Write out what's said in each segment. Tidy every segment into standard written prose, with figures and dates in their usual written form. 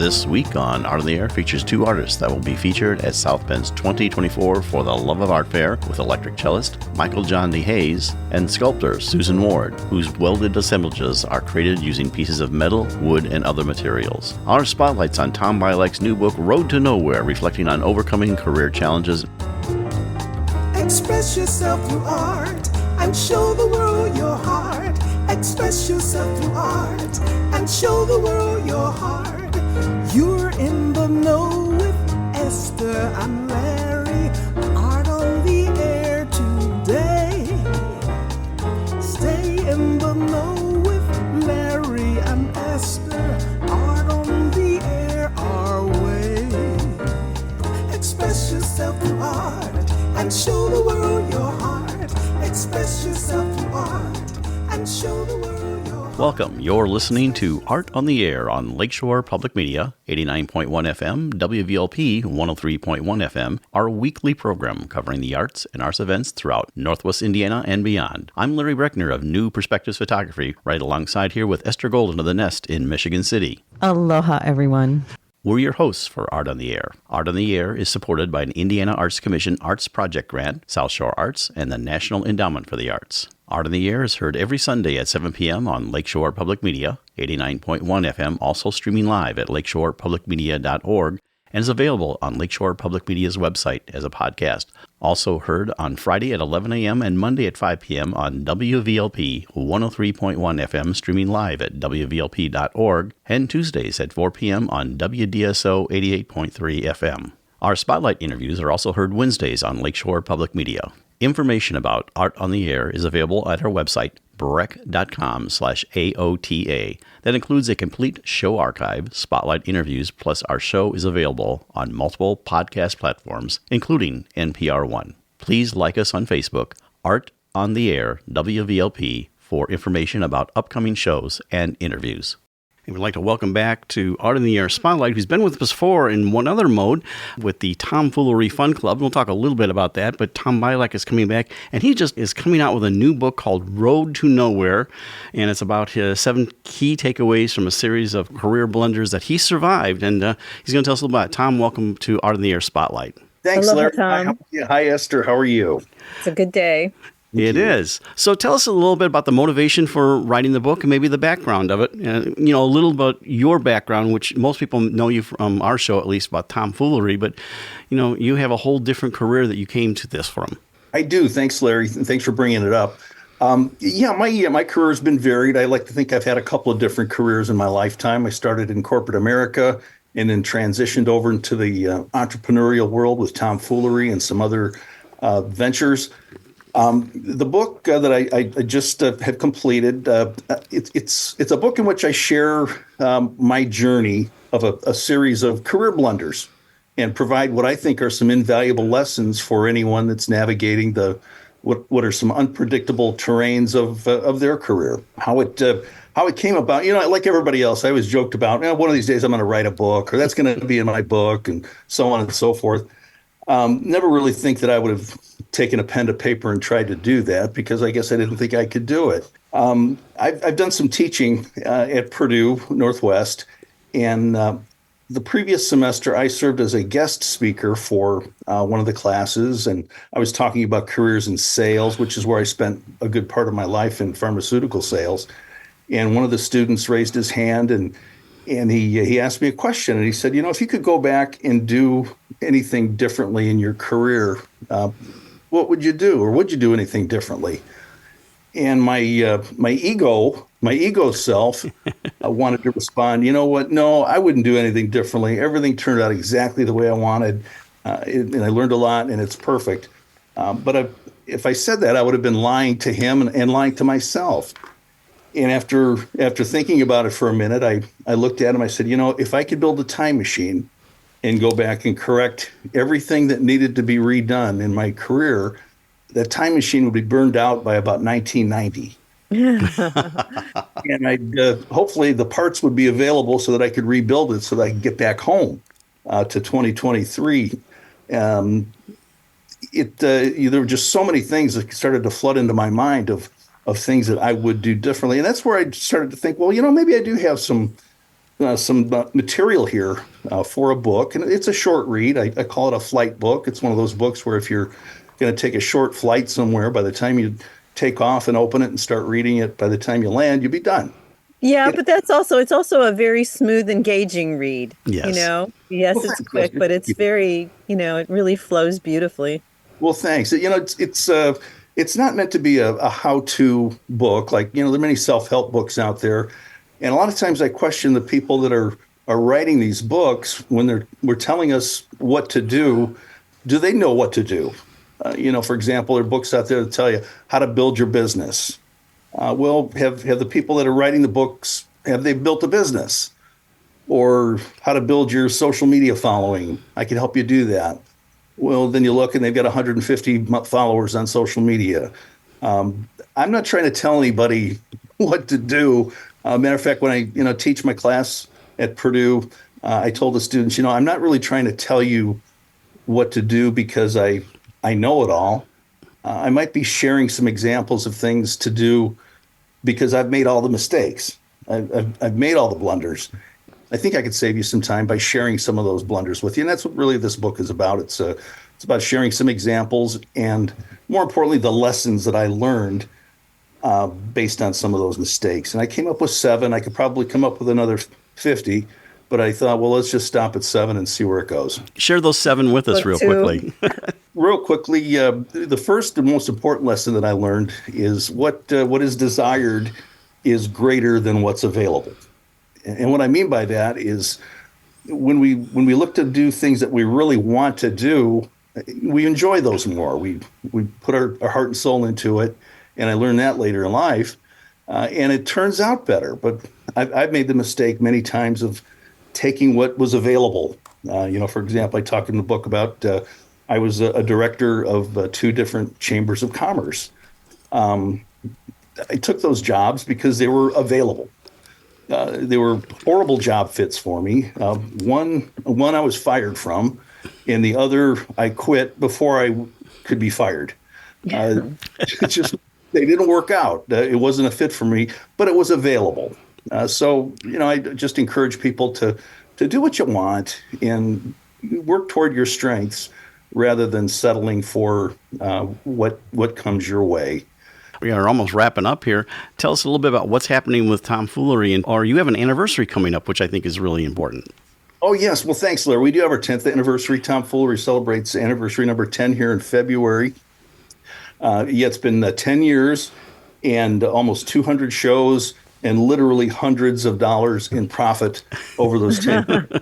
This week on Art on the Air features two artists that will be featured at South Bend's 2024 For the Love of Art Fair with electric cellist Michael Jon DeHays and sculptor Susan Ward, whose welded assemblages are created using pieces of metal, wood, and other materials. Our spotlight's on Tom Byelick's new book, Road to Nowhere, reflecting on overcoming career challenges. Express yourself through art and show the world your heart. Express yourself through art and show the world your heart. You're in the know with Esther and Larry. Art on the air today. Stay in the know with Larry and Esther. Art on the air our way. Express yourself through art and show the world your heart. Express yourself through art and show the world your heart. Welcome. You're listening to Art on the Air on Lakeshore Public Media, 89.1 FM, WVLP 103.1 FM, our weekly program covering the arts and arts events throughout Northwest Indiana and beyond. I'm Larry Breckner of New Perspectives Photography, right alongside here with Esther Golden of The Nest in Michigan City. Aloha, everyone. We're your hosts for Art on the Air. Art on the Air is supported by an Indiana Arts Commission Arts Project Grant, South Shore Arts, and the National Endowment for the Arts. Art on the Air is heard every Sunday at 7 p.m. on Lakeshore Public Media, 89.1 FM, also streaming live at lakeshorepublicmedia.org, and is available on Lakeshore Public Media's website as a podcast. Also heard on Friday at 11 a.m. and Monday at 5 p.m. on WVLP 103.1 FM, streaming live at wvlp.org, and Tuesdays at 4 p.m. on WDSO 88.3 FM. Our spotlight interviews are also heard Wednesdays on Lakeshore Public Media. Information about Art on the Air is available at our website, breck.com/AOTA. That includes a complete show archive, spotlight interviews, plus our show is available on multiple podcast platforms, including NPR One. Please like us on Facebook, Art on the Air, WVLP, for information about upcoming shows and interviews. And we'd like to welcome back to Art in the Air Spotlight, who's been with us before in one other mode with the Tomfoolery Fun Club. We'll talk a little bit about that, but Tom Byelick is coming back, and he just is coming out with a new book called Road to Nowhere, and it's about his 7 key takeaways from a series of career blunders that he survived, and he's going to tell us a little about it. Tom, welcome to Art in the Air Spotlight. Thanks, Aloha, Larry. Tom. Hi, Esther. How are you? It's a good day. It is. So tell us a little bit about the motivation for writing the book and maybe the background of it. A little about your background, which most people know you from our show, at least, about tomfoolery. But, you have a whole different career that you came to this from. I do. Thanks, Larry. Thanks for bringing it up. My career has been varied. I like to think I've had a couple of different careers in my lifetime. I started in corporate America and then transitioned over into the entrepreneurial world with tomfoolery and some other ventures. The book that I just have completed, it's a book in which I share my journey of a series of career blunders and provide what I think are some invaluable lessons for anyone that's navigating what are some unpredictable terrains of their career. How it came about, like everybody else, I always joked about, one of these days I'm going to write a book, or that's going to be in my book, and so on and so forth. Never really think that I would have taken a pen to paper and tried to do that, because I guess I didn't think I could do it. I've done some teaching at Purdue Northwest, and the previous semester I served as a guest speaker for one of the classes, and I was talking about careers in sales, which is where I spent a good part of my life in pharmaceutical sales. And one of the students raised his hand and he asked me a question, and he said, if you could go back and do anything differently in your career, what would you do, or would you do anything differently? And my ego self wanted to respond, you know what? No, I wouldn't do anything differently. Everything turned out exactly the way I wanted, and I learned a lot, and it's perfect. But if I said that, I would have been lying to him and lying to myself. And after thinking about it for a minute, I looked at him. I said, if I could build a time machine and go back and correct everything that needed to be redone in my career, that time machine would be burned out by about 1990. And hopefully the parts would be available so that I could rebuild it so that I could get back home to 2023. There were just so many things that started to flood into my mind of things that I would do differently. And that's where I started to think, well, maybe I do have some some material here for a book, and it's a short read. I call it a flight book. It's one of those books where if you're going to take a short flight somewhere, by the time you take off and open it and start reading it, by the time you land, you'll be done. Yeah, but it's also a very smooth, engaging read. Yes. Yes, Well, it's thanks, quick, Esther. but it's very, it really flows beautifully. Well, thanks. It's not meant to be a how-to book. Like, there are many self-help books out there. And a lot of times I question the people that are writing these books when we're telling us what to do. Do they know what to do? For example, there are books out there that tell you how to build your business. Well, have the people that are writing the books, have they built a business? Or how to build your social media following? I can help you do that. Well, then you look and they've got 150 followers on social media. I'm not trying to tell anybody what to do. Matter of fact, when I teach my class at Purdue, I told the students, I'm not really trying to tell you what to do because I know it all. I might be sharing some examples of things to do because I've made all the mistakes. I've made all the blunders. I think I could save you some time by sharing some of those blunders with you. And that's what really this book is about. It's about sharing some examples and, more importantly, the lessons that I learned based on some of those mistakes. And I came up with 7. I could probably come up with another 50. But I thought, well, let's just stop at 7 and see where it goes. Share those 7 with us real quickly. Real quickly, the first and most important lesson that I learned is what is desired is greater than what's available. And what I mean by that is when we look to do things that we really want to do, we enjoy those more. We put our heart and soul into it, and I learned that later in life, and it turns out better. But I've made the mistake many times of taking what was available. For example, I talk in the book about I was a director of 2 different chambers of commerce. I took those jobs because they were available. They were horrible job fits for me. One I was fired from, and the other I quit before I could be fired. It's just they didn't work out. It wasn't a fit for me, but it was available. So I just encourage people to do what you want and work toward your strengths rather than settling for what comes your way. We are almost wrapping up here. Tell us a little bit about what's happening with Tomfoolery, or you have an anniversary coming up, which I think is really important. Oh, yes. Well, thanks, Larry. We do have our 10th anniversary. Tomfoolery celebrates anniversary number 10 here in February. It's been 10 years and almost 200 shows and literally hundreds of dollars in profit over those 10 years, which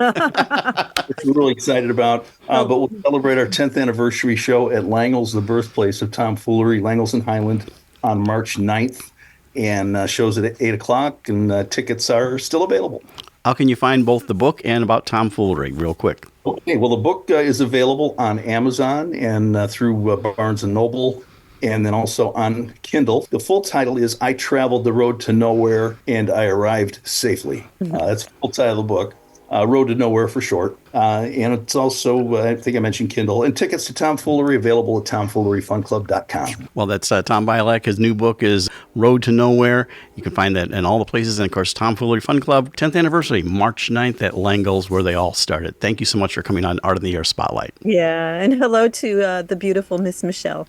we're really excited about. But we'll celebrate our 10th anniversary show at Langel's, the birthplace of Tomfoolery, Langel's in Highland, on March 9th, and shows at 8 o'clock, and tickets are still available. How can you find both the book and about Tomfoolery real quick? Okay, well, the book is available on Amazon and through Barnes & Noble, and then also on Kindle. The full title is I Traveled the Road to Nowhere and I Arrived Safely. That's the full title of the book. Road to Nowhere for short. And it's also, I think I mentioned Kindle. And tickets to Tomfoolery available at tomfooleryfunclub.com. Well, that's Tom Byelick. His new book is Road to Nowhere. You can find that in all the places. And, of course, Tomfoolery Fun Club, 10th anniversary, March 9th at Langel's, where they all started. Thank you so much for coming on Art in the Air Spotlight. Yeah, and hello to the beautiful Miss Michelle.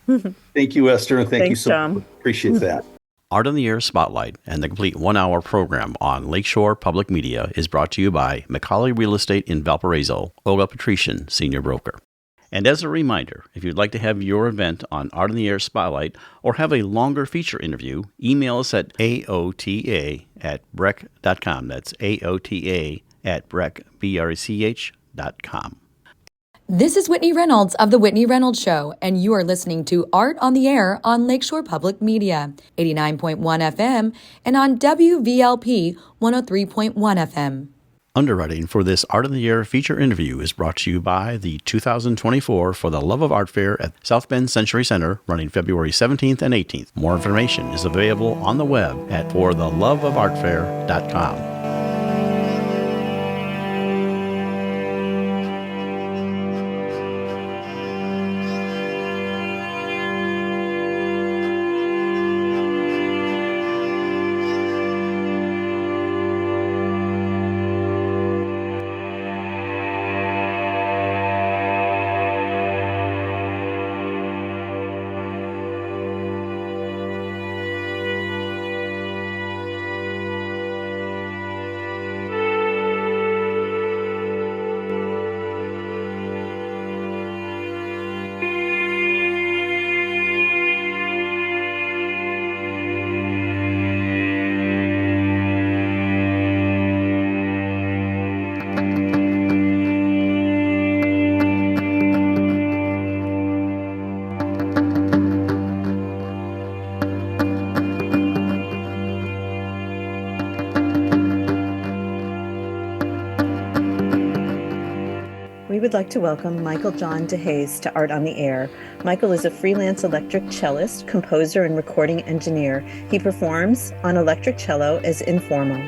Thank you, Esther, and thank you Thanks, so Tom. much. Appreciate that. Art on the Air Spotlight and the complete 1-hour program on Lakeshore Public Media is brought to you by Macaulay Real Estate in Valparaiso, Olga Patrician, Senior Broker. And as a reminder, if you'd like to have your event on Art on the Air Spotlight or have a longer feature interview, email us at aota@brech.com. That's aota@brech.com. This is Whitney Reynolds of The Whitney Reynolds Show, and you are listening to Art on the Air on Lakeshore Public Media, 89.1 FM, and on WVLP 103.1 FM. Underwriting for this Art on the Air feature interview is brought to you by the 2024 For the Love of Art Fair at South Bend Century Center, running February 17th and 18th. More information is available on the web at fortheloveofartfair.com. would like to welcome Michael Jon DeHays to Art on the Air. Michael is a freelance electric cellist, composer, and recording engineer. He performs on electric cello as informal.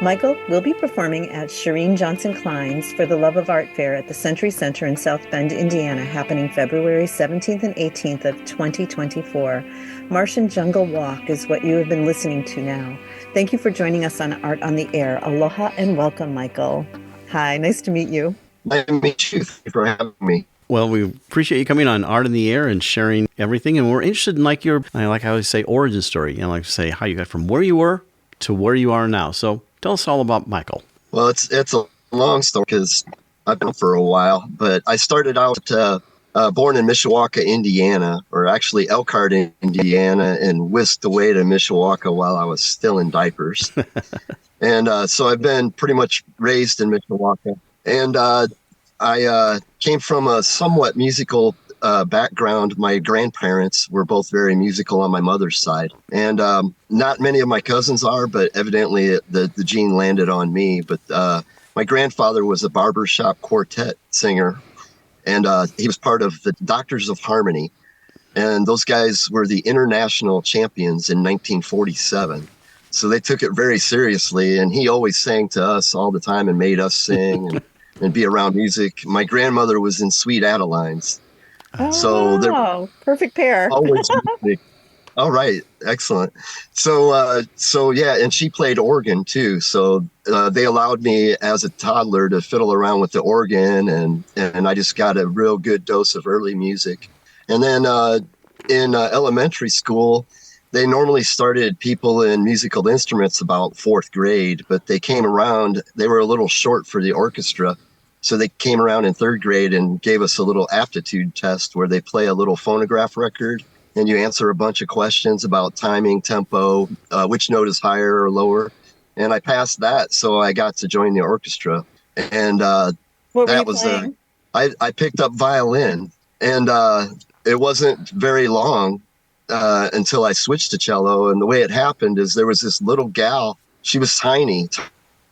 Michael will be performing at Shireen Johnson Klein's For the Love of Art Fair at the Century Center in South Bend, Indiana, happening February 17th and 18th of 2024. Martian Jungle Walk is what you have been listening to now. Thank you for joining us on Art on the Air. Aloha and welcome, Michael. Hi, nice to meet you. Nice to meet you. Thank you for having me. Well, we appreciate you coming on Art in the Air and sharing everything. And we're interested in your, like I always say, origin story. Like to say how you got from where you were to where you are now. So tell us all about Michael. Well, it's a long story because I've been for a while, but I started out born in Mishawaka, Indiana, or actually Elkhart, Indiana, and whisked away to Mishawaka while I was still in diapers. And so I've been pretty much raised in Mishawaka. And I came from a somewhat musical background. My grandparents were both very musical on my mother's side. And not many of my cousins are, but evidently the gene landed on me. But my grandfather was a barbershop quartet singer, and he was part of the Doctors of Harmony. And those guys were the international champions in 1947. So they took it very seriously. And he always sang to us all the time and made us sing and be around music. My grandmother was in Sweet Adelines. Oh, so wow. Perfect pair. Always music. All right. Excellent. So yeah, and she played organ too. So they allowed me as a toddler to fiddle around with the organ, and I just got a real good dose of early music. And then in elementary school, they normally started people in musical instruments about fourth grade, but they came around, they were a little short for the orchestra. So they came around in third grade and gave us a little aptitude test where they play a little phonograph record and you answer a bunch of questions about timing, tempo, which note is higher or lower. And I passed that, so I got to join the orchestra. And that was I picked up violin, and it wasn't very long until I switched to cello. And the way it happened is there was this little gal. She was tinier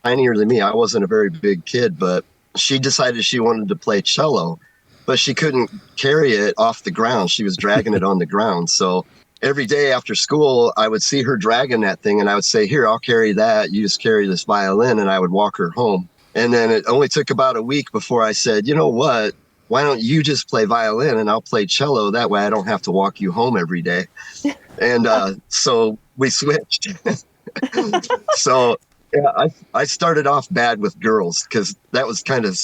than me. I wasn't a very big kid, but she decided she wanted to play cello, but she couldn't carry it off the ground. She was dragging it on the ground. So every day after school, I would see her dragging that thing, and I would say, here, I'll carry that. You just carry this violin, and I would walk her home. And then it only took about a week before I said, you know what? Why don't you just play violin and I'll play cello? That way I don't have to walk you home every day. And so we switched. So yeah, I started off bad with girls because that was kind of,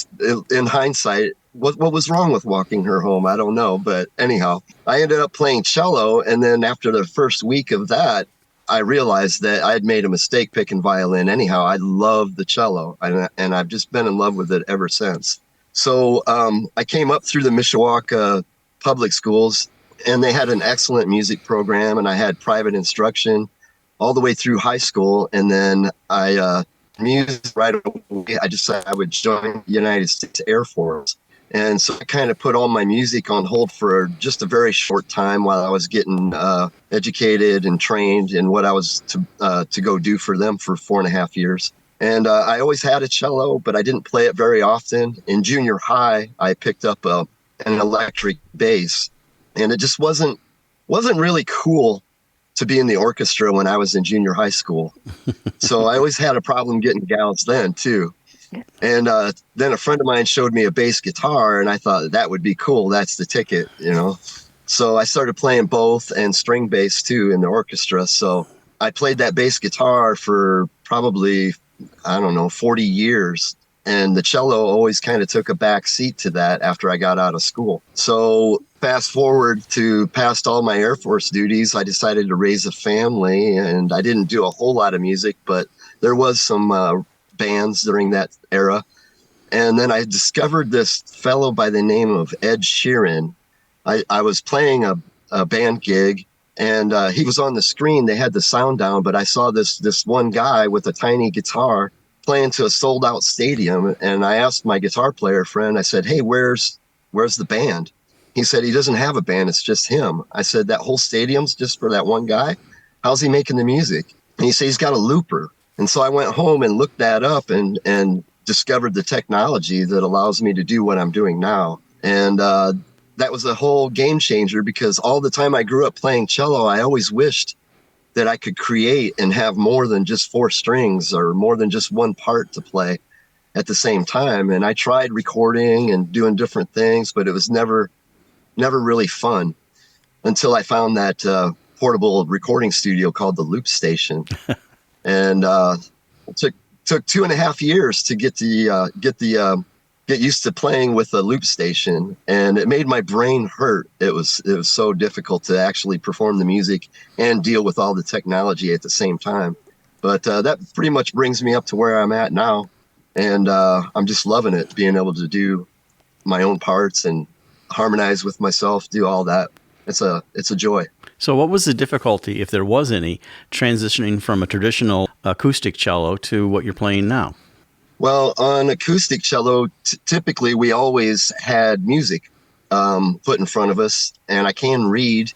in hindsight, what was wrong with walking her home? I don't know. But anyhow, I ended up playing cello. And then after the first week of that, I realized that I had made a mistake picking violin. Anyhow, I loved the cello, and I've just been in love with it ever since. So I came up through the Mishawaka public schools, and they had an excellent music program, and I had private instruction all the way through high school. And then I music right away. I decided I would join the United States Air Force. And so I kind of put all my music on hold for just a very short time while I was getting educated and trained in what I was to go do for them for 4.5 years. And I always had a cello, but I didn't play it very often. In junior high, I picked up an electric bass, and it just wasn't really cool to be in the orchestra when I was in junior high school. So I always had a problem getting gals then too. And then a friend of mine showed me a bass guitar, and I thought that would be cool. That's the ticket, you know. So I started playing both and string bass too in the orchestra. So I played that bass guitar for probably, 40 years. And the cello always kind of took a back seat to that after I got out of school. So fast forward to past all my Air Force duties, I decided to raise a family, and I didn't do a whole lot of music, but there was some bands during that era. And then I discovered this fellow by the name of Ed Sheeran. I was playing a band gig, and he was on the screen. They had the sound down, but I saw this one guy with a tiny guitar playing to a sold out stadium. And I asked my guitar player friend, I said, hey, where's the band? He said, he doesn't have a band. It's just him. I said, that whole stadium's just for that one guy? How's he making the music? And he said, he's got a looper. And so I went home and looked that up, and discovered the technology that allows me to do what I'm doing now. And that was a whole game changer, because all the time I grew up playing cello, I always wished that I could create and have more than just 4 strings or more than just one part to play at the same time. And I tried recording and doing different things, but it was never really fun until I found that portable recording studio called the Loop Station. And it took 2.5 years to get used to playing with a loop station, and it made my brain hurt. It was so difficult to actually perform the music and deal with all the technology at the same time. But that pretty much brings me up to where I'm at now, and I'm just loving it, being able to do my own parts and harmonize with myself, do all that. It's a joy. So what was the difficulty, if there was any, transitioning from a traditional acoustic cello to what you're playing now? Well, on acoustic cello, typically we always had music put in front of us, and I can read.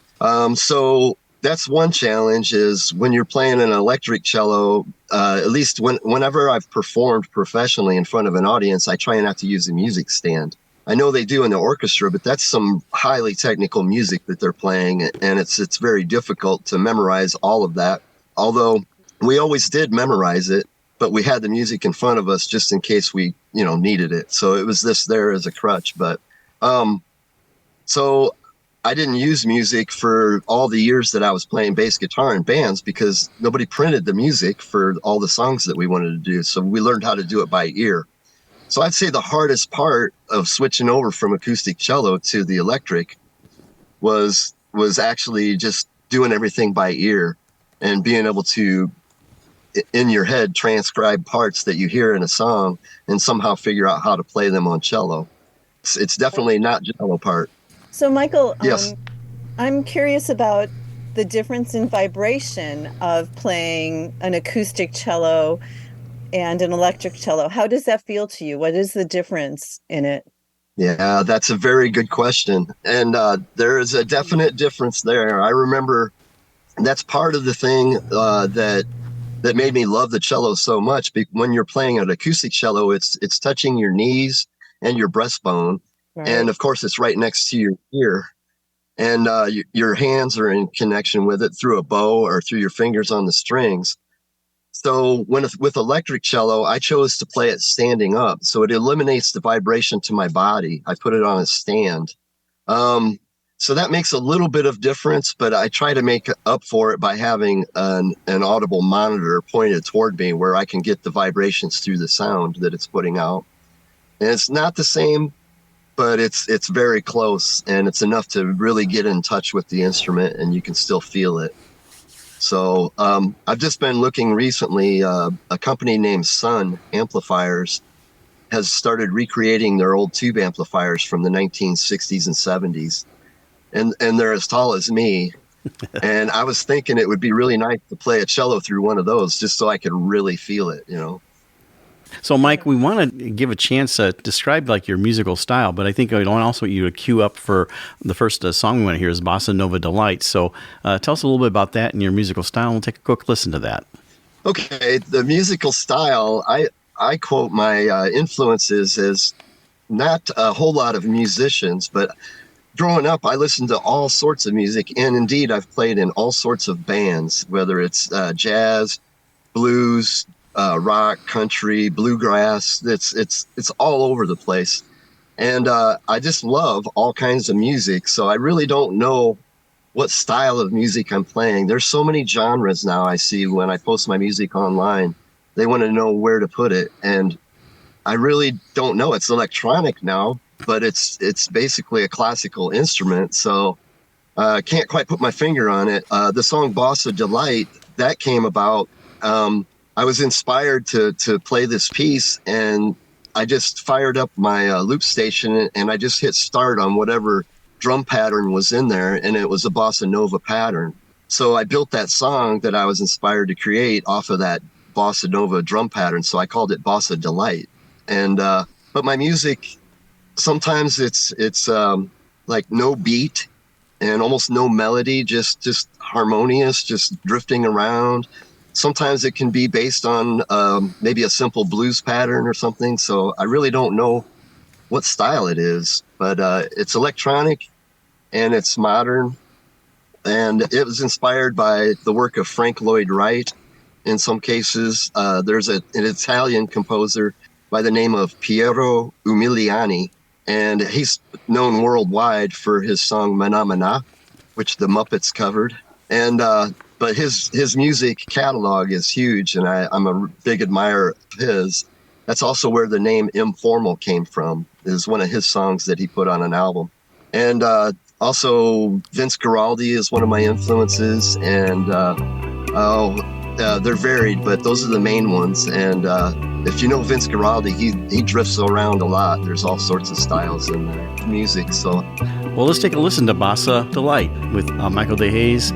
So that's one challenge, is when you're playing an electric cello, at least whenever I've performed professionally in front of an audience, I try not to use a music stand. I know they do in the orchestra, but that's some highly technical music that they're playing, and it's very difficult to memorize all of that. Although we always did memorize it, but we had the music in front of us just in case we, needed it. So it was there as a crutch. But so I didn't use music for all the years that I was playing bass guitar in bands, because nobody printed the music for all the songs that we wanted to do. So we learned how to do it by ear. So I'd say the hardest part of switching over from acoustic cello to the electric was actually just doing everything by ear and being able to, in your head, transcribe parts that you hear in a song and somehow figure out how to play them on cello. It's definitely not cello part. So, Michael, yes. I'm curious about the difference in vibration of playing an acoustic cello and an electric cello. How does that feel to you? What is the difference in it? Yeah, that's a very good question. And there is a definite difference there. I remember that's part of the thing that made me love the cello so much. When you're playing an acoustic cello, it's touching your knees and your breastbone. Right. And of course, it's right next to your ear. And your hands are in connection with it through a bow or through your fingers on the strings. So with electric cello, I chose to play it standing up. So it eliminates the vibration to my body. I put it on a stand. So that makes a little bit of difference, but I try to make up for it by having an audible monitor pointed toward me where I can get the vibrations through the sound that it's putting out. And it's not the same, but it's very close, and it's enough to really get in touch with the instrument, and you can still feel it. So I've just been looking recently, a company named Sun Amplifiers has started recreating their old tube amplifiers from the 1960s and 70s. And they're as tall as me. And I was thinking it would be really nice to play a cello through one of those just so I could really feel it, So, Mike, we want to give a chance to describe your musical style, but I think I also want you to queue up for the first song we want to hear is Bossa Nova Delight. So tell us a little bit about that and your musical style. We'll take a quick listen to that. Okay, the musical style, I quote my influences as not a whole lot of musicians, but growing up, I listened to all sorts of music, and indeed, I've played in all sorts of bands, whether it's jazz, blues, rock, country, bluegrass. It's all over the place, and I just love all kinds of music. So I really don't know what style of music I'm playing. There's so many genres now. I see when I post my music online, they want to know where to put it, and I really don't know. It's electronic now, but it's basically a classical instrument, so I can't quite put my finger on it. The song Bossa Delight, that came about, I was inspired to play this piece, and I just fired up my loop station, and I just hit start on whatever drum pattern was in there, and it was a Bossa Nova pattern. So I built that song that I was inspired to create off of that Bossa Nova drum pattern, so I called it Bossa Delight. And but my music, sometimes it's like no beat and almost no melody, just harmonious, just drifting around. sometimes it can be based on maybe a simple blues pattern or something. So I really don't know what style it is, but it's electronic and it's modern. And it was inspired by the work of Frank Lloyd Wright. In some cases, there's an Italian composer by the name of Piero Umiliani, and he's known worldwide for his song Mana Mana, which the Muppets covered. And but his music catalog is huge, and I'm a big admirer of his. That's also where the name Informal came from, is one of his songs that he put on an album. And also Vince Guaraldi is one of my influences, and they're varied, but those are the main ones. And if you know Vince Guaraldi, he drifts around a lot. There's all sorts of styles in their music. So, well, let's take a listen to Bossa Delight with Michael DeHays.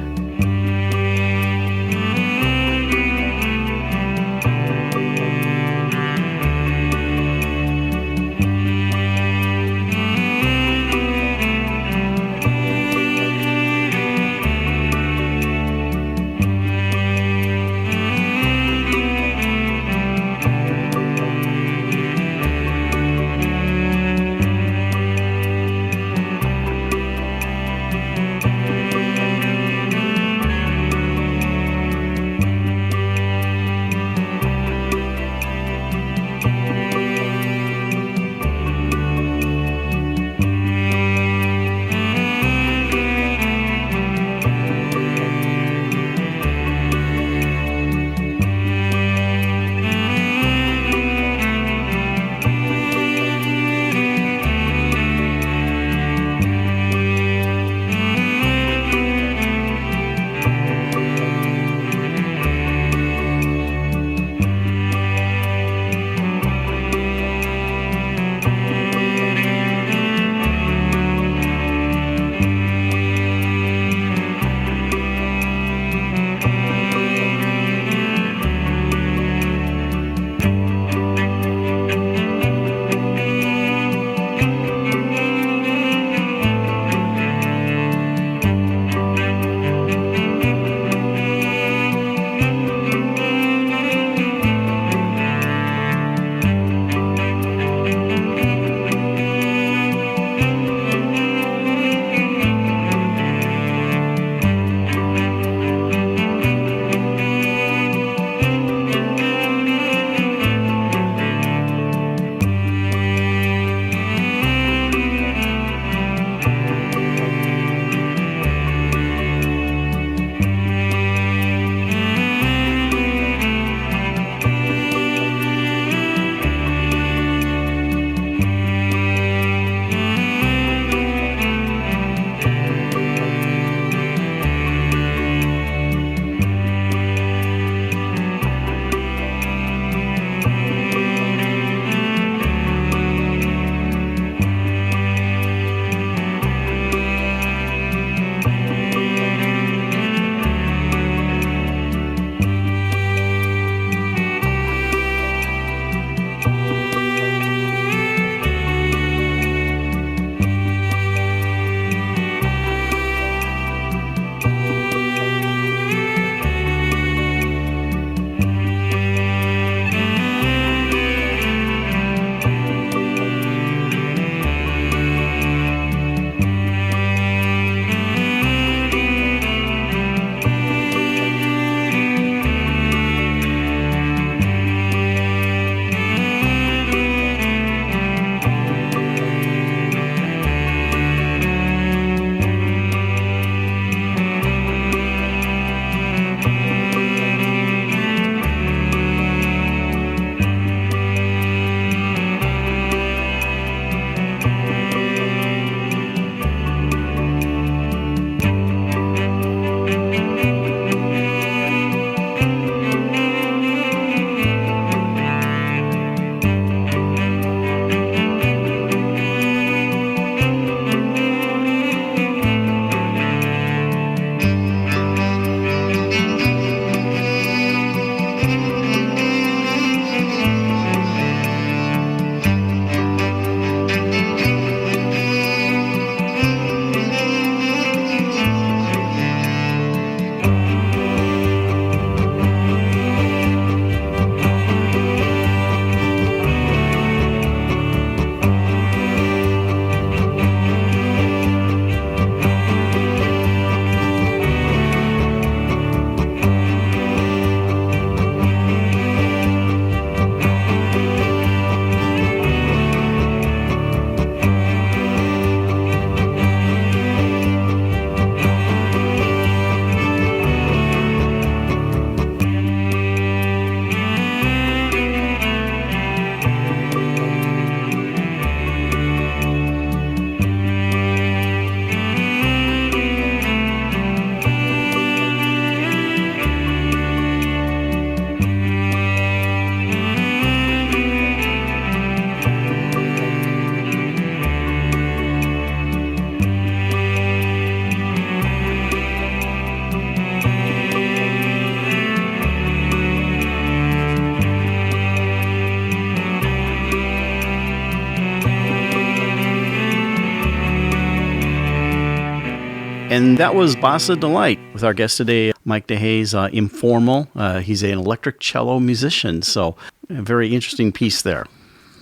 And that was Bossa Delight with our guest today, Mike DeHays, Informal. He's an electric cello musician, so a very interesting piece there.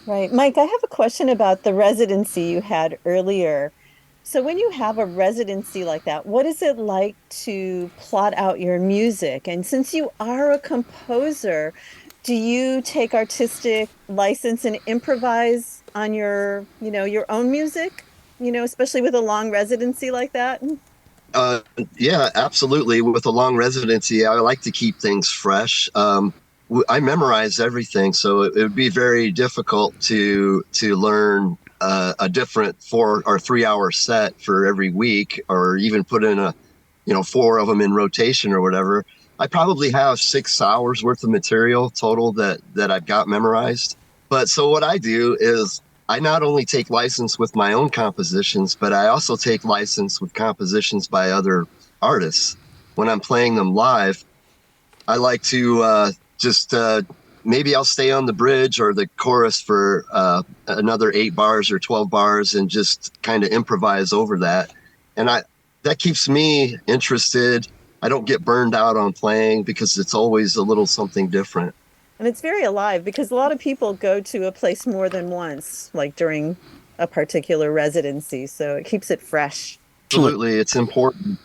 Right. Mike, I have a question about the residency you had earlier. So when you have a residency like that, what is it like to plot out your music? And since you are a composer, do you take artistic license and improvise on your own music, especially with a long residency like that? Yeah, absolutely. With a long residency, I like to keep things fresh. I memorize everything, so it would be very difficult to learn a different 4 or 3 hour set for every week, or even put in 4 of them in rotation or whatever. I probably have 6 hours worth of material total that I've got memorized. But so what I do is I not only take license with my own compositions, but I also take license with compositions by other artists. When I'm playing them live, I like to maybe I'll stay on the bridge or the chorus for another 8 bars or 12 bars and just kind of improvise over that. And that keeps me interested. I don't get burned out on playing because it's always a little something different. And it's very alive because a lot of people go to a place more than once, like during a particular residency. So it keeps it fresh. Absolutely. It's important.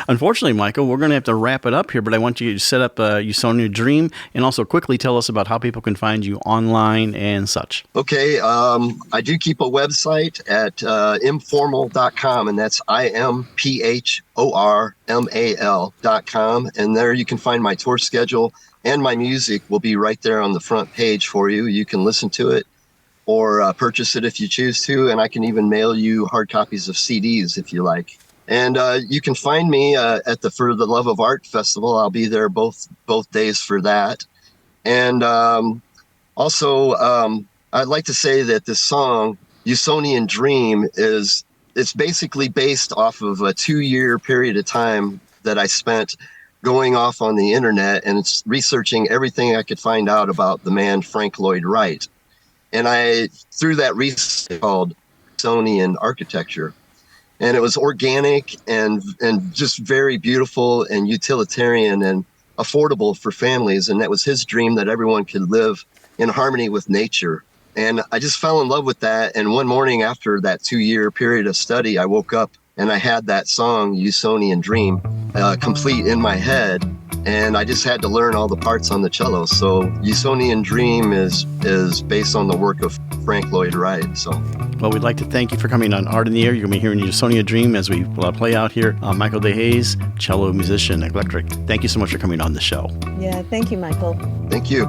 Unfortunately, Michael, we're going to have to wrap it up here, but I want you to set up Usonia Dream and also quickly tell us about how people can find you online and such. Okay. I do keep a website at informal.com, and that's IMPHORMAL.com. And there you can find my tour schedule, and my music will be right there on the front page for you. You can listen to it or purchase it if you choose to, and I can even mail you hard copies of CDs if you like. And you can find me at the For the Love of Art Festival. I'll be there both days for that. And also, I'd like to say that this song, Usonian Dream, it's basically based off of a 2-year period of time that I spent going off on the internet and it's researching everything I could find out about the man Frank Lloyd Wright. And through that research called Usonian architecture. And it was organic and just very beautiful and utilitarian and affordable for families. And that was his dream, that everyone could live in harmony with nature. And I just fell in love with that. And one morning after that 2-year period of study, I woke up and I had that song, Usonian Dream, complete in my head. And I just had to learn all the parts on the cello. So Usonian Dream is based on the work of Frank Lloyd Wright. So, well, we'd like to thank you for coming on Art in the Air. You're going to be hearing Usonia Dream as we play out here. Michael DeHays, cello musician, electric. Thank you so much for coming on the show. Yeah, thank you, Michael. Thank you.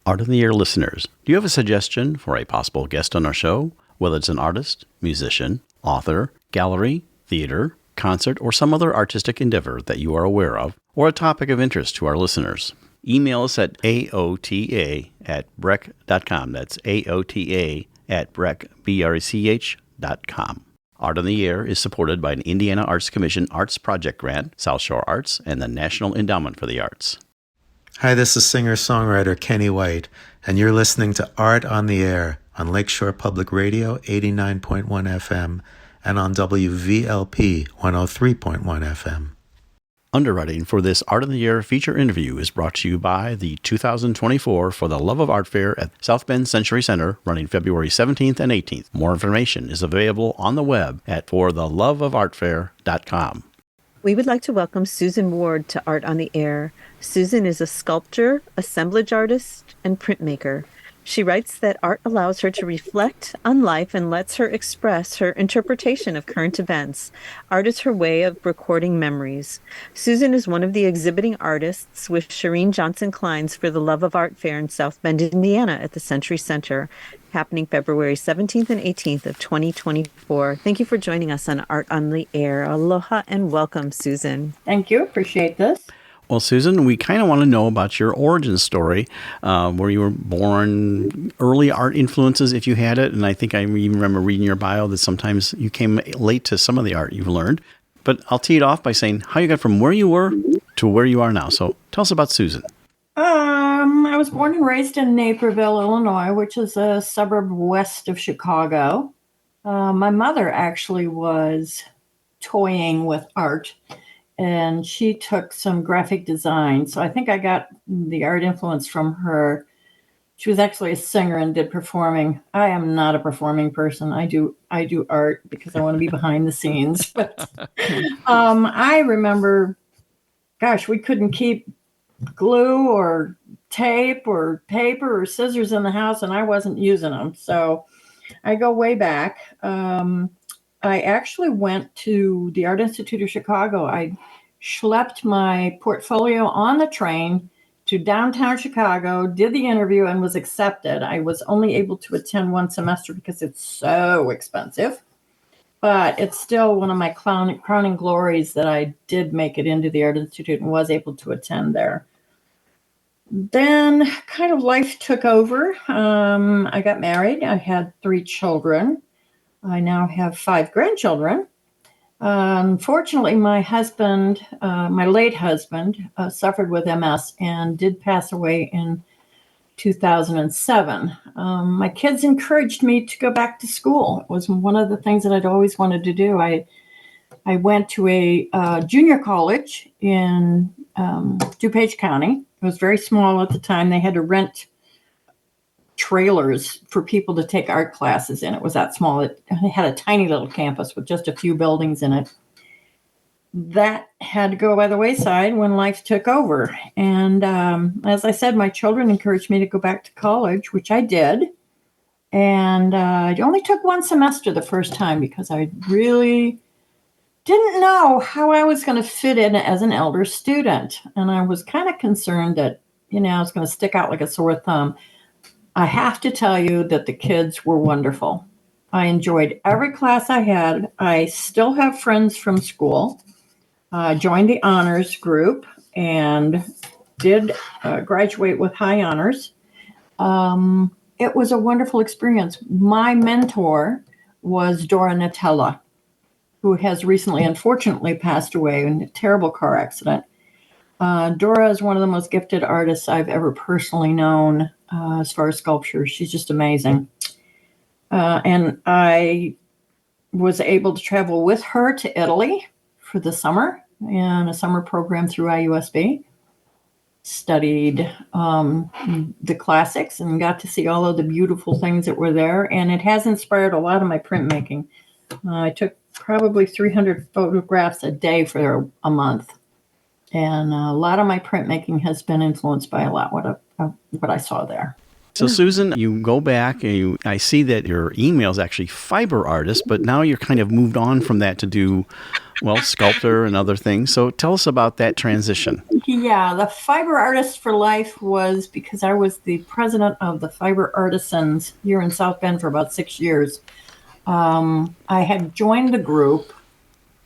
Art on the Air listeners, do you have a suggestion for a possible guest on our show? Whether it's an artist, musician, author, gallery, theater, concert, or some other artistic endeavor that you are aware of, or a topic of interest to our listeners. Email us at aota@brech.com. That's aota@brech.com. Art on the Air is supported by an Indiana Arts Commission Arts Project Grant, South Shore Arts, and the National Endowment for the Arts. Hi, this is singer-songwriter Kenny White, and you're listening to Art on the Air on Lakeshore Public Radio 89.1 FM and on WVLP 103.1 FM. Underwriting for this Art on the Air feature interview is brought to you by the 2024 For the Love of Art Fair at South Bend Century Center, running February 17th and 18th. More information is available on the web at fortheloveofartfair.com. We would like to welcome Susan Ward to Art on the Air. Susan is a sculptor, assemblage artist, and printmaker. She writes that art allows her to reflect on life and lets her express her interpretation of current events. Art is her way of recording memories. Susan is one of the exhibiting artists with Shireen Johnson Klein's For the Love of Art Fair in South Bend, Indiana at the Century Center, happening February 17th and 18th of 2024. Thank you for joining us on Art on the Air. Aloha and welcome, Susan. Thank you. Appreciate this. Well, Susan, we kind of want to know about your origin story, where you were born, early art influences, if you had it. And I think I even remember reading your bio that sometimes you came late to some of the art you've learned. But I'll tee it off by saying how you got from where you were to where you are now. So tell us about Susan. I was born and raised in Naperville, Illinois, which is a suburb west of Chicago. My mother actually was toying with art, and she took some graphic design. So I think I got the art influence from her. She was actually a singer and did performing. I am not a performing person. I do art because I want to be behind the scenes. But I remember, gosh, we couldn't keep glue or tape or paper or scissors in the house, and I wasn't using them. So I go way back. I actually went to the Art Institute of Chicago. I schlepped my portfolio on the train to downtown Chicago, did the interview, and was accepted. I was only able to attend one semester because it's so expensive. But it's still one of my crowning glories that I did make it into the Art Institute and was able to attend there. Then kind of life took over. I got married. I had 3 children. I now have 5 grandchildren. Unfortunately, my husband, my late husband, suffered with MS and did pass away in 2007. My kids encouraged me to go back to school. It was one of the things that I'd always wanted to do. I went to a junior college in DuPage County. It was very small at the time. They had to rent trailers for people to take art classes in. It was that small. It had a tiny little campus with just a few buildings in it. That had to go by the wayside when life took over. And as I said, my children encouraged me to go back to college, which I did. And I only took one semester the first time because I really didn't know how I was going to fit in as an elder student. And I was kind of concerned that, I was going to stick out like a sore thumb. I have to tell you that the kids were wonderful. I enjoyed every class I had. I still have friends from school. I joined the honors group and did graduate with high honors. It was a wonderful experience. My mentor was Dora Natella, who has recently, unfortunately, passed away in a terrible car accident. Dora is one of the most gifted artists I've ever personally known as far as sculpture. She's just amazing. And I was able to travel with her to Italy for the summer in a summer program through IUSB. Studied the classics and got to see all of the beautiful things that were there. And it has inspired a lot of my printmaking. I took probably 300 photographs a day for a month. And a lot of my printmaking has been influenced by a lot what I saw there. So, Susan, you go back and I see that your email is actually fiber artist, but now you're kind of moved on from that to do, well, sculptor and other things. So tell us about that transition. Yeah, the Fiber Artist for Life was because I was the president of the Fiber Artisans here in South Bend for about 6 years. I had joined the group.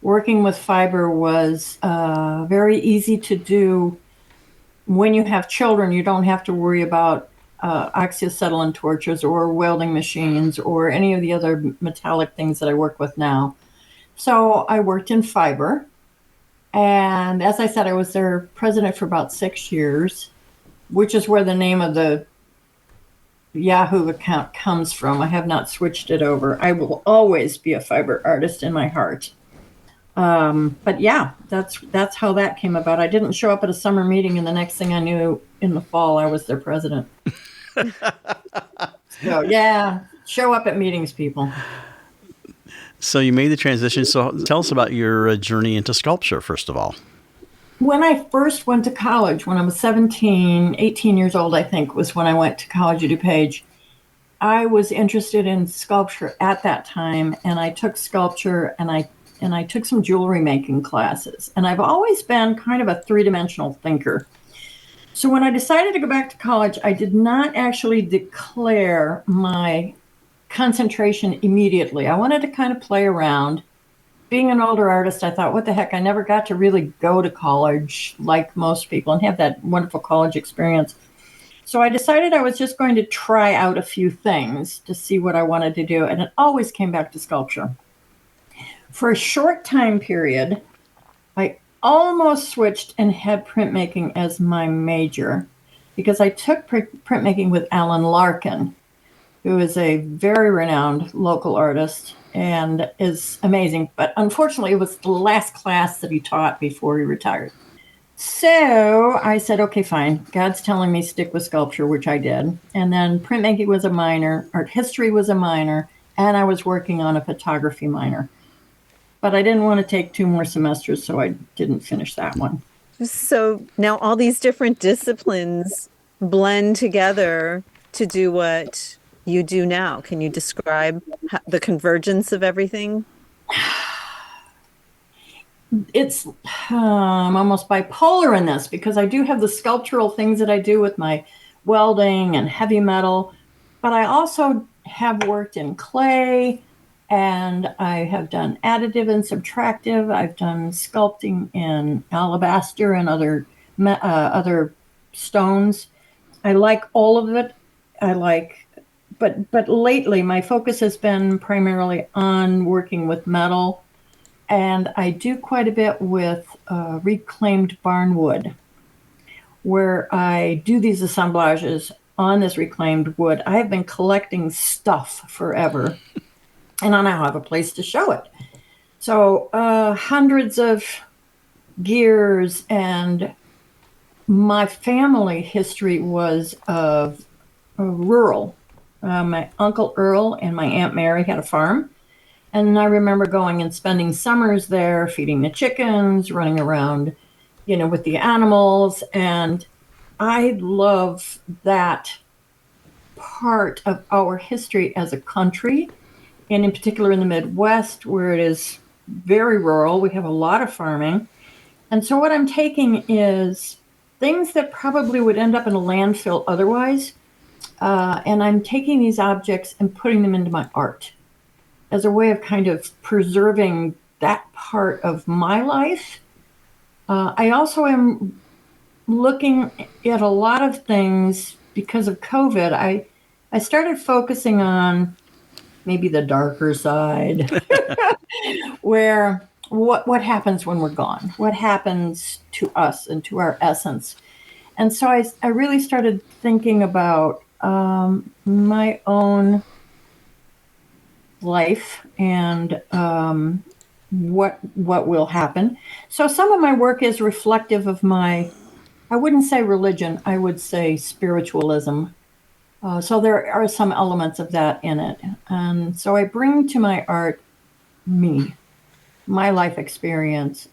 Working with fiber was very easy to do. When you have children, you don't have to worry about oxyacetylene torches or welding machines or any of the other metallic things that I work with now. So I worked in fiber. And as I said, I was their president for about 6 years, which is where the name of the Yahoo account comes from. I have not switched it over. I will always be a fiber artist in my heart. But yeah, that's how that came about. I didn't show up at a summer meeting, and the next thing I knew, in the fall, I was their president. So yeah, show up at meetings, people. So you made the transition. So tell us about your journey into sculpture, first of all. When I first went to college, when I was 18 years old, I think, was when I went to college at DuPage. I was interested in sculpture at that time, and I took sculpture and I took some jewelry making classes. And I've always been kind of a three-dimensional thinker. So when I decided to go back to college, I did not actually declare my concentration immediately. I wanted to kind of play around. Being an older artist, I thought, what the heck, I never got to really go to college like most people and have that wonderful college experience. So I decided I was just going to try out a few things to see what I wanted to do. And it always came back to sculpture. For a short time period, I almost switched and had printmaking as my major because I took printmaking with Alan Larkin, who is a very renowned local artist and is amazing. But unfortunately, it was the last class that he taught before he retired. So I said, okay, fine. God's telling me stick with sculpture, which I did. And then printmaking was a minor, art history was a minor, and I was working on a photography minor. But I didn't want to take 2 more semesters, so I didn't finish that one. So now all these different disciplines blend together to do what you do now. Can you describe the convergence of everything? It's I'm almost bipolar in this because I do have the sculptural things that I do with my welding and heavy metal, but I also have worked in clay, and I have done additive and subtractive. I've done sculpting in alabaster and other stones. I like all of it. But lately my focus has been primarily on working with metal, and I do quite a bit with reclaimed barnwood, where I do these assemblages on this reclaimed wood. I have been collecting stuff forever. And I now have a place to show it. So hundreds of gears, and my family history was of rural. My Uncle Earl and my Aunt Mary had a farm. And I remember going and spending summers there, feeding the chickens, running around, with the animals. And I love that part of our history as a country. And in particular in the Midwest, where it is very rural, we have a lot of farming. And so what I'm taking is things that probably would end up in a landfill otherwise, and I'm taking these objects and putting them into my art as a way of kind of preserving that part of my life. I also am looking at a lot of things because of COVID. I started focusing on maybe the darker side, where what happens when we're gone? What happens to us and to our essence? And so I really started thinking about my own life and what will happen. So some of my work is reflective of I wouldn't say religion, I would say spiritualism. So there are some elements of that in it. And so I bring to my art my life experience.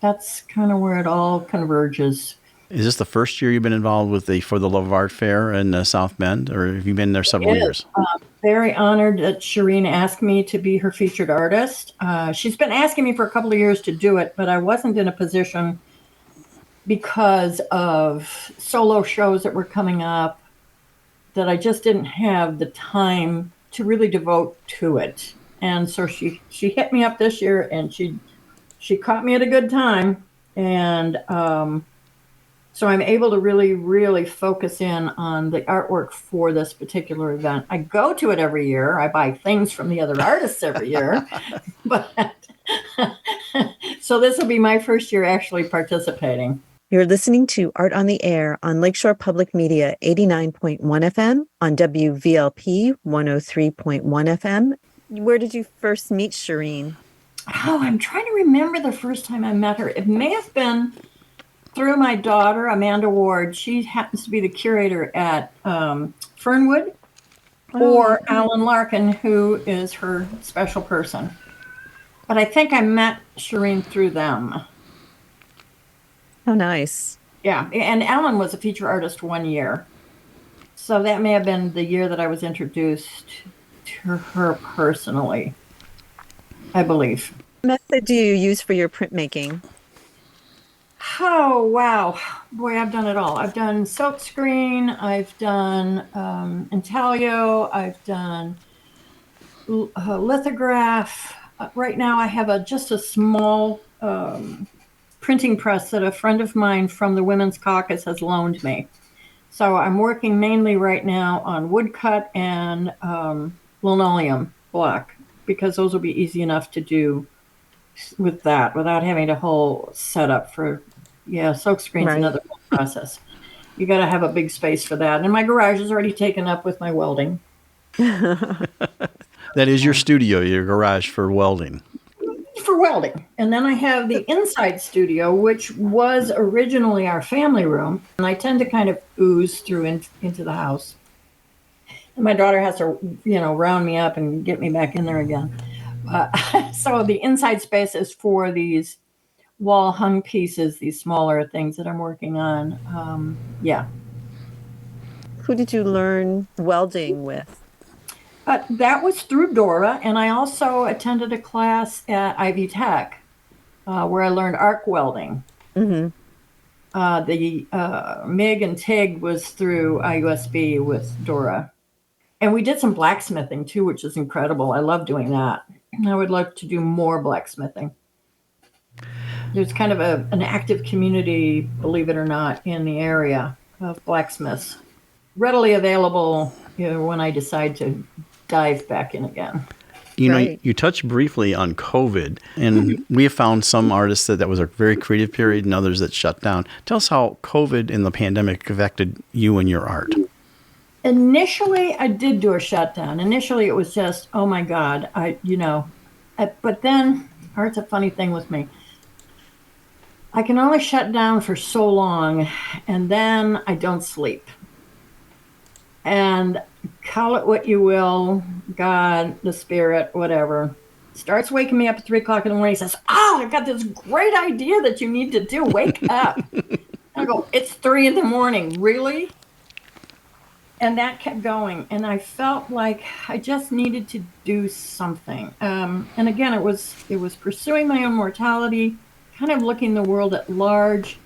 That's kind of where it all converges. Is this the first year you've been involved with the For the Love of Art Fair in South Bend, or have you been there several years? Very honored that Shireen asked me to be her featured artist. She's been asking me for a couple of years to do it, but I wasn't in a position because of solo shows that were coming up that I just didn't have the time to really devote to it. And so she hit me up this year, and she caught me at a good time. And so I'm able to really, really focus in on the artwork for this particular event. I go to it every year. I buy things from the other artists every year. But so this will be my first year actually participating. You're listening to Art on the Air on Lakeshore Public Media 89.1 FM, on WVLP 103.1 FM. Where did you first meet Shireen? Oh, I'm trying to remember the first time I met her. It may have been through my daughter, Amanda Ward. She happens to be the curator at Fernwood, or Alan Larkin, who is her special person. But I think I met Shireen through them. Oh, nice. Yeah, and Alan was a feature artist 1 year. So that may have been the year that I was introduced to her personally, I believe. What method do you use for your printmaking? Oh, wow. Boy, I've done it all. I've done silkscreen. I've done intaglio. I've done lithograph. Right now I have just a small printing press that a friend of mine from the Women's Caucus has loaned me. So I'm working mainly right now on woodcut and linoleum block, because those will be easy enough to do with that without having a whole setup for, silk screen's Right. another whole process. You got to have a big space for that. And my garage is already taken up with my welding. That is your studio, your garage for welding. For welding. And then I have the inside studio, which was originally our family room. And I tend to kind of ooze through into the house. And my daughter has to, round me up and get me back in there again. So the inside space is for these wall hung pieces, these smaller things that I'm working on. Who did you learn welding with? That was through Dora, and I also attended a class at Ivy Tech where I learned arc welding. Mm-hmm. The MIG and TIG was through IUSB with Dora. And we did some blacksmithing too, which is incredible. I love doing that. I would like to do more blacksmithing. There's kind of an active community, believe it or not, in the area of blacksmiths. Readily available when I decide to dive back in again. You touched briefly on COVID, and we have found some artists that was a very creative period and others that shut down. Tell us how COVID and the pandemic affected you and your art. Initially, I did do a shutdown. Initially, it was just, oh my God, but then art's a funny thing with me. I can only shut down for so long, and then I don't sleep. And call it what you will, God, the spirit, whatever, starts waking me up at 3 o'clock in the morning. He says, I've got this great idea that you need to do. Wake up. I go, it's 3 in the morning. Really? And that kept going. And I felt like I just needed to do something. And again, it was pursuing my own mortality, kind of looking the world at large,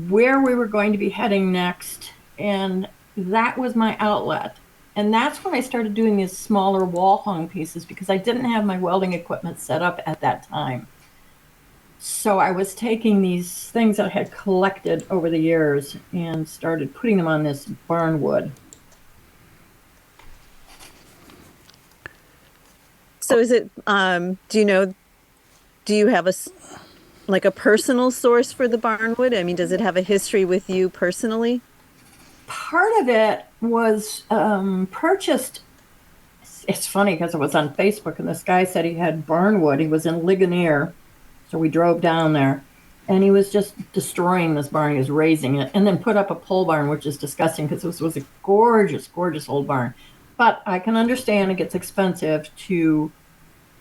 where we were going to be heading next. And that was my outlet. And that's when I started doing these smaller wall hung pieces, because I didn't have my welding equipment set up at that time. So I was taking these things that I had collected over the years and started putting them on this barn wood. So is it, do you have a personal source for the barn wood? I mean, does it have a history with you personally? Part of it was purchased. It's funny because it was on Facebook, and this guy said he had barn wood. He was in Ligonier. So we drove down there, and he was just destroying this barn. He was raising it, and then put up a pole barn, which is disgusting because this was a gorgeous, gorgeous old barn. But I can understand it gets expensive to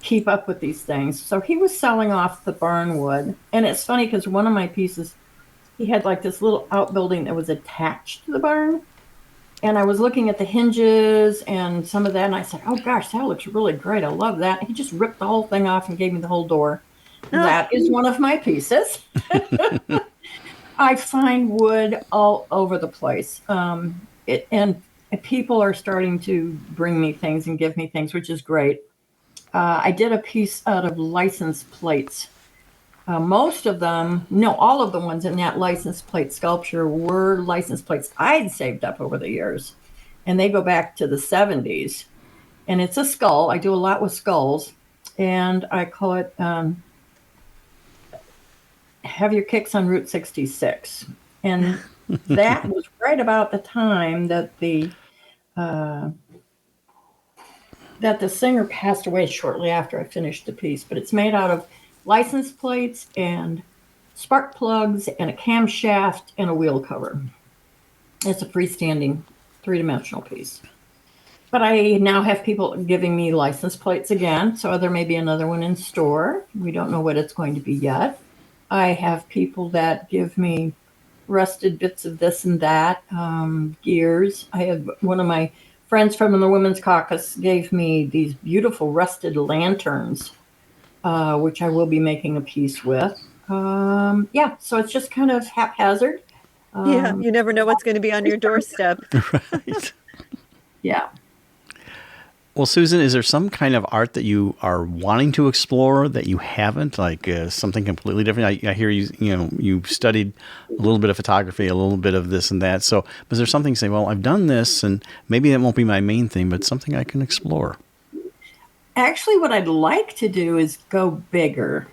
keep up with these things. So he was selling off the barn wood. And it's funny because one of my pieces he had like this little outbuilding that was attached to the barn. And I was looking at the hinges and some of that, and I said, oh gosh, that looks really great. I love that. He just ripped the whole thing off and gave me the whole door. That is one of my pieces. I find wood all over the place. And people are starting to bring me things and give me things, which is great. I did a piece out of license plates. Most of them, no, all of the ones in that license plate sculpture were license plates I'd saved up over the years. And they go back to the 70s. And it's a skull. I do a lot with skulls. And I call it Have Your Kicks on Route 66. And that was right about the time that the singer passed away shortly after I finished the piece. But it's made out of license plates and spark plugs and a camshaft and a wheel cover. It's a freestanding 3-dimensional piece. But I now have people giving me license plates again, so there may be another one in store. We don't know what it's going to be yet. I have people that give me rusted bits of this and that, gears. I have one of my friends from the Women's Caucus gave me these beautiful rusted lanterns, which I will be making a piece with. So it's just kind of haphazard. You never know what's going to be on your doorstep. Right. Yeah. Well, Susan, is there some kind of art that you are wanting to explore that you haven't, like something completely different? I hear you studied a little bit of photography, a little bit of this and that. So was there something saying, well, I've done this and maybe that won't be my main thing, but something I can explore? Actually, what I'd like to do is go bigger.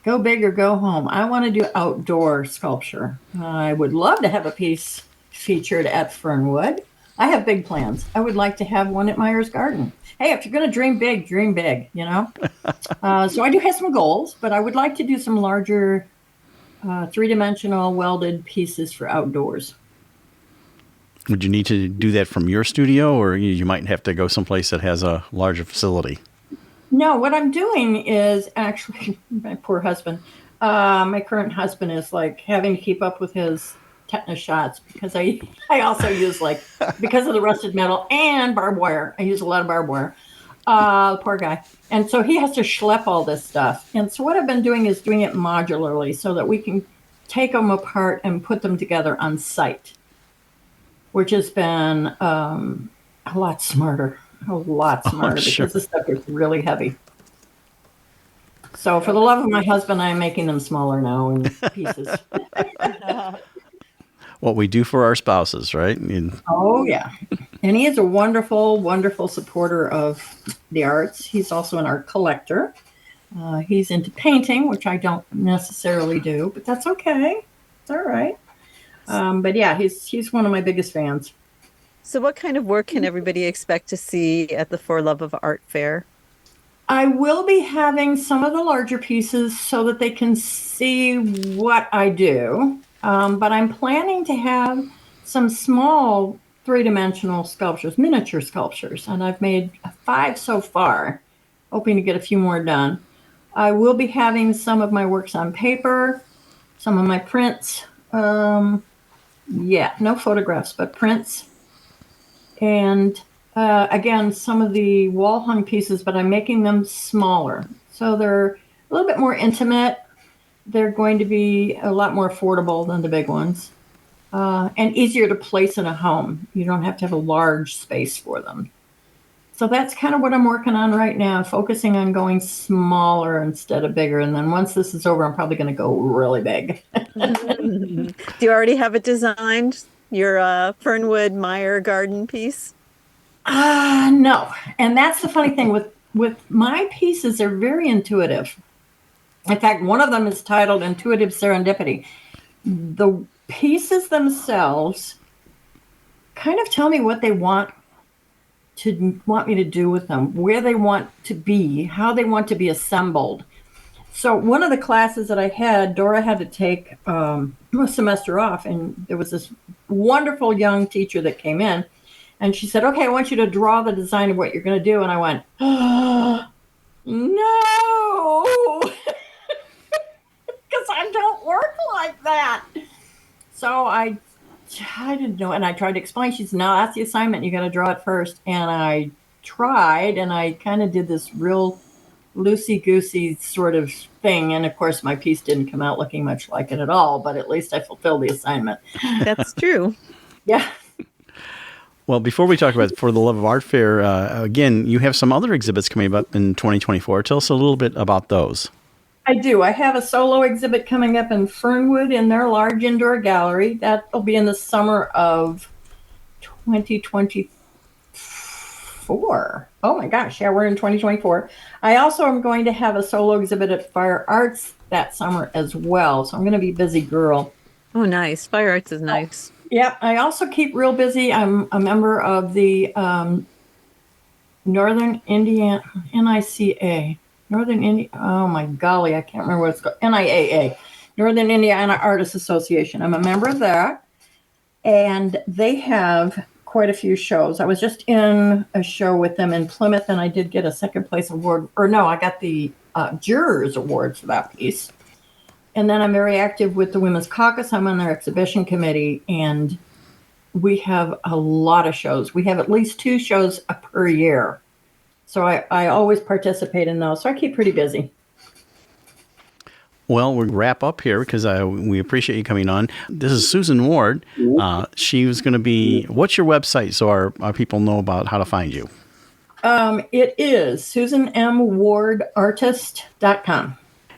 Go big or go home. I want to do outdoor sculpture. I would love to have a piece featured at Fernwood. I have big plans. I would like to have one at Myers Garden. Hey, if you're going to dream big, you know? So I do have some goals, but I would like to do some larger 3-dimensional welded pieces for outdoors. Would you need to do that from your studio, or you might have to go someplace that has a larger facility? No, what I'm doing is actually, my poor husband, my current husband is like having to keep up with his tetanus shots because I also use because of the rusted metal and barbed wire. I use a lot of barbed wire. Poor guy. And so he has to schlep all this stuff. And so what I've been doing is doing it modularly so that we can take them apart and put them together on site, which has been a lot smarter. Because the stuff is really heavy. So for the love of my husband, I'm making them smaller now in pieces. What we do for our spouses, right? Oh, yeah. And he is a wonderful, wonderful supporter of the arts. He's also an art collector. He's into painting, which I don't necessarily do, but that's okay. It's all right. But yeah, he's one of my biggest fans. So what kind of work can everybody expect to see at the For Love of Art Fair? I will be having some of the larger pieces so that they can see what I do. But I'm planning to have some small 3-dimensional sculptures, miniature sculptures. And I've made 5 so far, hoping to get a few more done. I will be having some of my works on paper, some of my prints. No photographs, but prints. And again, some of the wall hung pieces, but I'm making them smaller. So they're a little bit more intimate. They're going to be a lot more affordable than the big ones. And easier to place in a home. You don't have to have a large space for them. So that's kind of what I'm working on right now, focusing on going smaller instead of bigger. And then once this is over, I'm probably going to go really big. Do you already have it designed? Your Fernwood Meyer garden piece? No. And that's the funny thing with my pieces, they're very intuitive. In fact, one of them is titled Intuitive Serendipity. The pieces themselves kind of tell me what they want me to do with them, where they want to be, how they want to be assembled. So one of the classes that I had, Dora had to take a semester off, and there was this wonderful young teacher that came in, and she said, okay, I want you to draw the design of what you're going to do. And I went, oh, no, because I don't work like that. So I didn't know, and I tried to explain. She said, "No, that's the assignment. You got to draw it first." And I tried, and I kind of did this real loosey-goosey sort of thing. And of course, my piece didn't come out looking much like it at all, but at least I fulfilled the assignment. That's true. Yeah. Well, before we talk about For the Love of Art Fair, again, you have some other exhibits coming up in 2024. Tell us a little bit about those. I do. I have a solo exhibit coming up in Fernwood in their large indoor gallery. That'll be in the summer of 2024. Oh my gosh, yeah, we're in 2024. I also am going to have a solo exhibit at Fire Arts that summer as well. So I'm going to be a busy girl. Oh, nice. Fire Arts is nice. Yep. I also keep real busy. I'm a member of the Northern Indiana NICA. Northern Indiana. Oh my golly, I can't remember what it's called. NIAA, Northern Indiana Artists Association. I'm a member of that, and they have quite a few shows. I was just in a show with them in Plymouth, and I did get a second place award. Or no, I got the Jurors Award for that piece. And then I'm very active with the Women's Caucus. I'm on their exhibition committee, and we have a lot of shows. We have at least 2 shows per year. So I always participate in those. So I keep pretty busy. Well, we'll wrap up here because we appreciate you coming on. This is Susan Ward. She was going to be, what's your website so our people know about how to find you? It is SusanMWardArtist.com.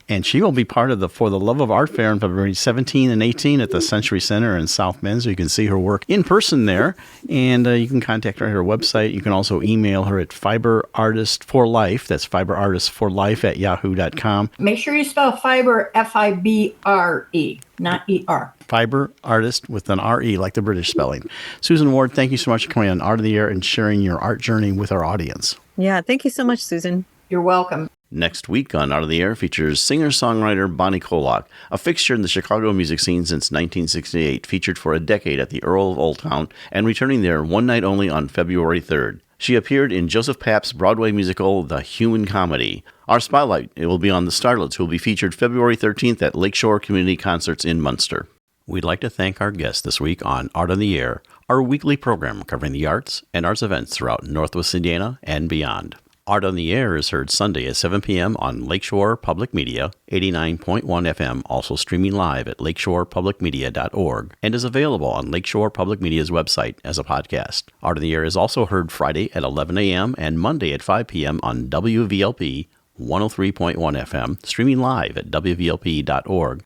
And she will be part of the For the Love of Art Fair on February 17 and 18 at the Century Center in South Bend. So you can see her work in person there. And you can contact her at her website. You can also email her at fiberartistforlife. That's fiberartistforlife@yahoo.com. Make sure you spell fiber F-I-B-R-E, not E-R. Fiber Artist with an R-E, like the British spelling. Susan Ward, thank you so much for coming on Art of the Air and sharing your art journey with our audience. Yeah, thank you so much, Susan. You're welcome. Next week on Out of the Air features singer-songwriter Bonnie Kolak, a fixture in the Chicago music scene since 1968, featured for a decade at the Earl of Old Town and returning there one night only on February 3rd. She appeared in Joseph Papp's Broadway musical, The Human Comedy. Our spotlight, it will be on the Starlets, who will be featured February 13th at Lakeshore Community Concerts in Munster. We'd like to thank our guests this week on Art on the Air, our weekly program covering the arts and arts events throughout Northwest Indiana and beyond. Art on the Air is heard Sunday at 7 p.m. on Lakeshore Public Media, 89.1 FM, also streaming live at lakeshorepublicmedia.org, and is available on Lakeshore Public Media's website as a podcast. Art on the Air is also heard Friday at 11 a.m. and Monday at 5 p.m. on WVLP 103.1 FM, streaming live at wvlp.org.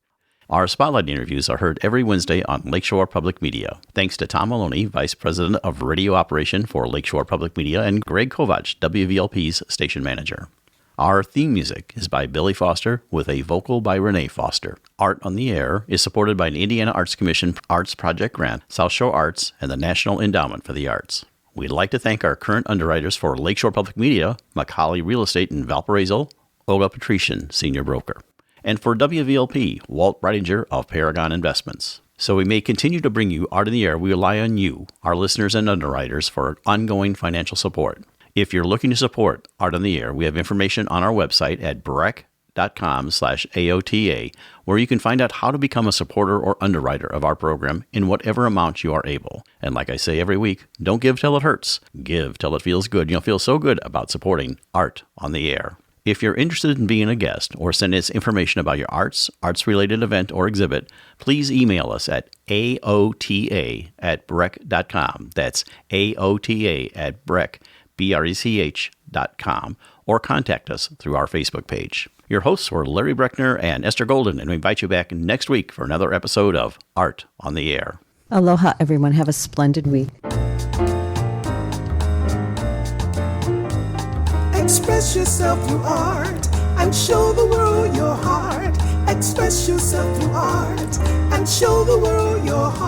Our Spotlight interviews are heard every Wednesday on Lakeshore Public Media. Thanks to Tom Maloney, Vice President of Radio Operation for Lakeshore Public Media, and Greg Kovach, WVLP's Station Manager. Our theme music is by Billy Foster with a vocal by Renee Foster. Art on the Air is supported by an Indiana Arts Commission Arts Project Grant, South Shore Arts, and the National Endowment for the Arts. We'd like to thank our current underwriters for Lakeshore Public Media, Macaulay Real Estate in Valparaiso, Olga Patrician, Senior Broker. And for WVLP, Walt Breidinger of Paragon Investments. So we may continue to bring you Art in the Air. We rely on you, our listeners and underwriters, for ongoing financial support. If you're looking to support Art on the Air, we have information on our website at breck.com/AOTA, where you can find out how to become a supporter or underwriter of our program in whatever amount you are able. And like I say every week, don't give till it hurts. Give till it feels good. You'll feel so good about supporting Art on the Air. If you're interested in being a guest or send us information about your arts-related event or exhibit, please email us at aota@brech.com. That's aota@brech.com, or contact us through our Facebook page. Your hosts were Larry Brechner and Esther Golden, and we invite you back next week for another episode of Art on the Air. Aloha, everyone. Have a splendid week. Express yourself through art and show the world your heart. Express yourself through art and show the world your heart.